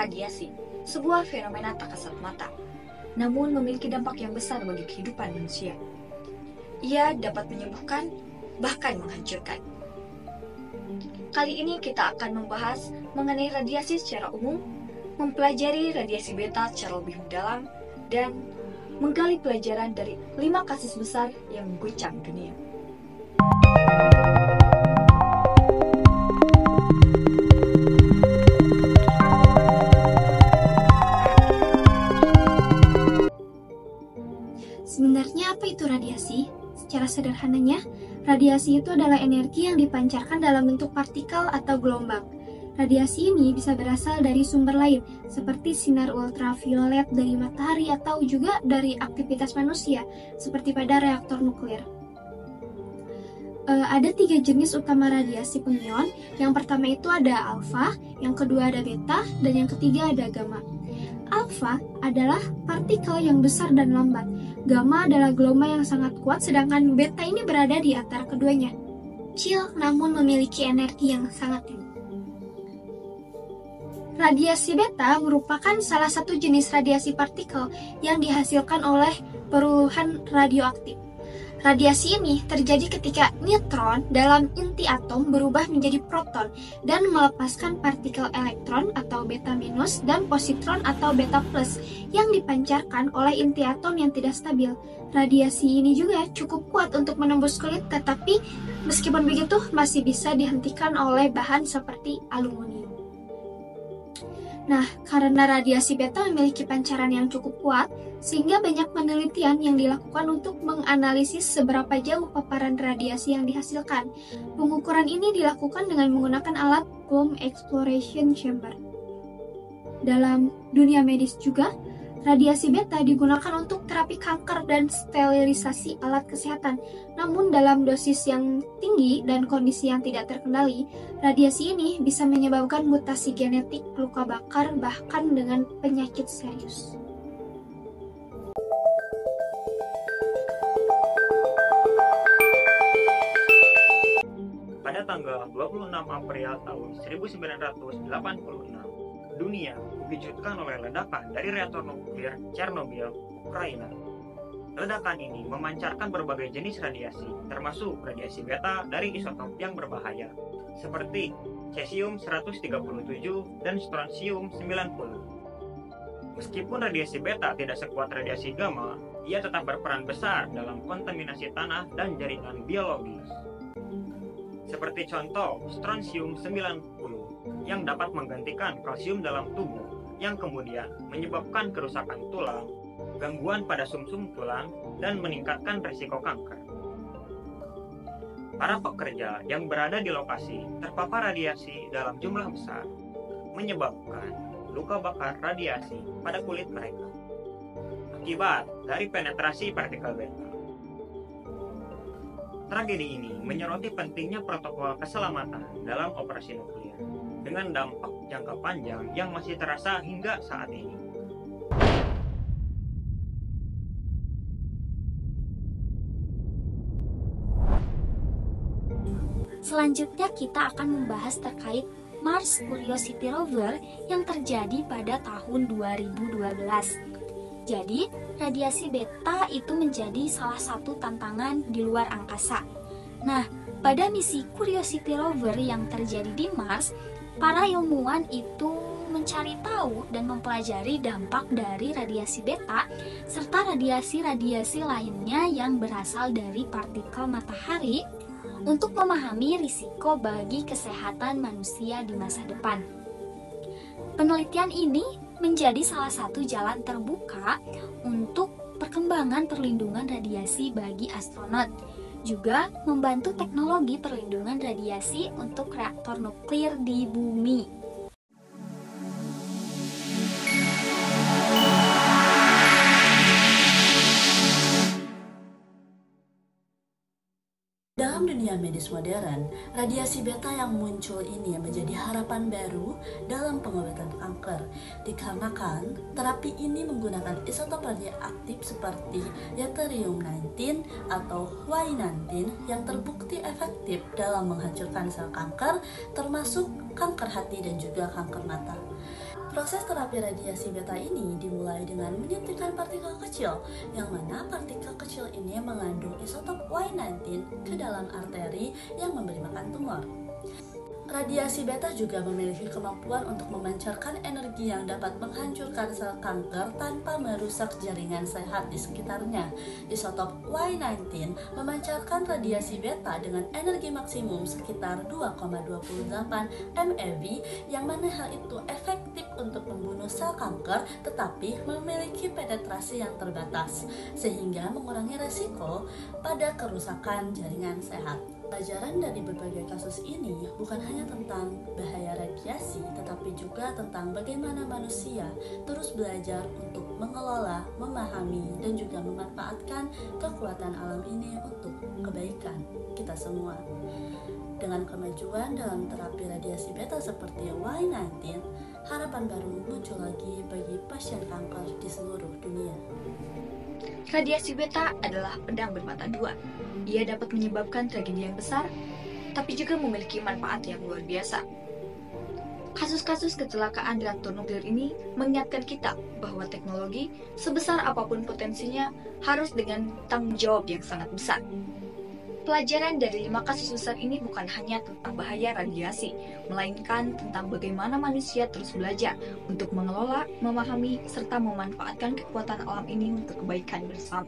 Radiasi, sebuah fenomena tak kasat mata, namun memiliki dampak yang besar bagi kehidupan manusia. Ia dapat menyembuhkan, bahkan menghancurkan. Kali ini kita akan membahas mengenai radiasi secara umum, mempelajari radiasi beta secara lebih mendalam, dan menggali pelajaran dari 5 kasus besar yang mengguncang dunia. Sebenarnya apa itu radiasi? Secara sederhananya, radiasi itu adalah energi yang dipancarkan dalam bentuk partikel atau gelombang. Radiasi ini bisa berasal dari sumber lain, seperti sinar ultraviolet dari matahari atau juga dari aktivitas manusia, seperti pada reaktor nuklir. Ada 3 jenis utama radiasi pengion. Yang pertama itu ada alfa, yang kedua ada beta, dan yang ketiga ada gamma. Alfa adalah partikel yang besar dan lambat. Gamma adalah gelombang yang sangat kuat, sedangkan beta ini berada di antara keduanya. Kecil namun memiliki energi yang sangat tinggi. Radiasi beta merupakan salah satu jenis radiasi partikel yang dihasilkan oleh peruluhan radioaktif. Radiasi ini terjadi ketika neutron dalam inti atom berubah menjadi proton dan melepaskan partikel elektron atau beta minus dan positron atau beta plus yang dipancarkan oleh inti atom yang tidak stabil. Radiasi ini juga cukup kuat untuk menembus kulit, tetapi meskipun begitu masih bisa dihentikan oleh bahan seperti aluminium. Nah, karena radiasi beta memiliki pancaran yang cukup kuat, sehingga banyak penelitian yang dilakukan untuk menganalisis seberapa jauh paparan radiasi yang dihasilkan. Pengukuran ini dilakukan dengan menggunakan alat Bomb Exploration Chamber. Dalam dunia medis juga, radiasi beta digunakan untuk terapi kanker dan sterilisasi alat kesehatan. Namun dalam dosis yang tinggi dan kondisi yang tidak terkendali, radiasi ini bisa menyebabkan mutasi genetik, luka bakar, bahkan dengan penyakit serius. Pada tanggal 26 April tahun 1986, dunia dikejutkan oleh ledakan dari reaktor nuklir Chernobyl, Ukraina. Ledakan ini memancarkan berbagai jenis radiasi, termasuk radiasi beta dari isotop yang berbahaya, seperti cesium-137 dan strontium-90. Meskipun radiasi beta tidak sekuat radiasi gamma, ia tetap berperan besar dalam kontaminasi tanah dan jaringan biologis. Seperti contoh strontium-90 yang dapat menggantikan kalsium dalam tubuh, yang kemudian menyebabkan kerusakan tulang, gangguan pada sumsum tulang, dan meningkatkan risiko kanker. Para pekerja yang berada di lokasi terpapar radiasi dalam jumlah besar, menyebabkan luka bakar radiasi pada kulit mereka akibat dari penetrasi partikel beta. Tragedi ini menyoroti pentingnya protokol keselamatan dalam operasi nuklir, dengan dampak jangka panjang yang masih terasa hingga saat ini. Selanjutnya kita akan membahas terkait Mars Curiosity Rover yang terjadi pada tahun 2012. Jadi, radiasi beta itu menjadi salah satu tantangan di luar angkasa. Nah, pada misi Curiosity Rover yang terjadi di Mars, para ilmuwan itu mencari tahu dan mempelajari dampak dari radiasi beta serta radiasi-radiasi lainnya yang berasal dari partikel matahari untuk memahami risiko bagi kesehatan manusia di masa depan. Penelitian ini menjadi salah satu jalan terbuka untuk perkembangan perlindungan radiasi bagi astronot, juga membantu teknologi perlindungan radiasi untuk reaktor nuklir di bumi. Dalam dunia medis modern, radiasi beta yang muncul ini menjadi harapan baru dalam pengobatan kanker, dikarenakan terapi ini menggunakan isotop radioaktif seperti yttrium-19 atau Y19 yang terbukti efektif dalam menghancurkan sel kanker, termasuk kanker hati dan juga kanker mata. Proses terapi radiasi beta ini dimulai dengan menyuntikkan partikel kecil, yang mana partikel kecil ini mengandung isotop Y19 ke dalam arteri yang memberi makan tumor. Radiasi beta juga memiliki kemampuan untuk memancarkan energi yang dapat menghancurkan sel kanker tanpa merusak jaringan sehat di sekitarnya. Isotop Y19 memancarkan radiasi beta dengan energi maksimum sekitar 2,28 MeV, yang mana hal itu efektif untuk membunuh sel kanker tetapi memiliki penetrasi yang terbatas, sehingga mengurangi resiko pada kerusakan jaringan sehat. Pelajaran dari berbagai kasus ini bukan hanya tentang bahaya radiasi, tetapi juga tentang bagaimana manusia terus belajar untuk mengelola, memahami, dan juga memanfaatkan kekuatan alam ini untuk kebaikan kita semua. Dengan kemajuan dalam terapi radiasi beta seperti Y19, harapan baru muncul lagi bagi pasien kanker di seluruh dunia. Radiasi beta adalah pedang bermata dua. Ia dapat menyebabkan tragedi yang besar, tapi juga memiliki manfaat yang luar biasa. Kasus-kasus kecelakaan reaktor nuklir ini mengingatkan kita bahwa teknologi, sebesar apapun potensinya, harus dengan tanggung jawab yang sangat besar. Pelajaran dari 5 kasus besar ini bukan hanya tentang bahaya radiasi, melainkan tentang bagaimana manusia terus belajar untuk mengelola, memahami, serta memanfaatkan kekuatan alam ini untuk kebaikan bersama.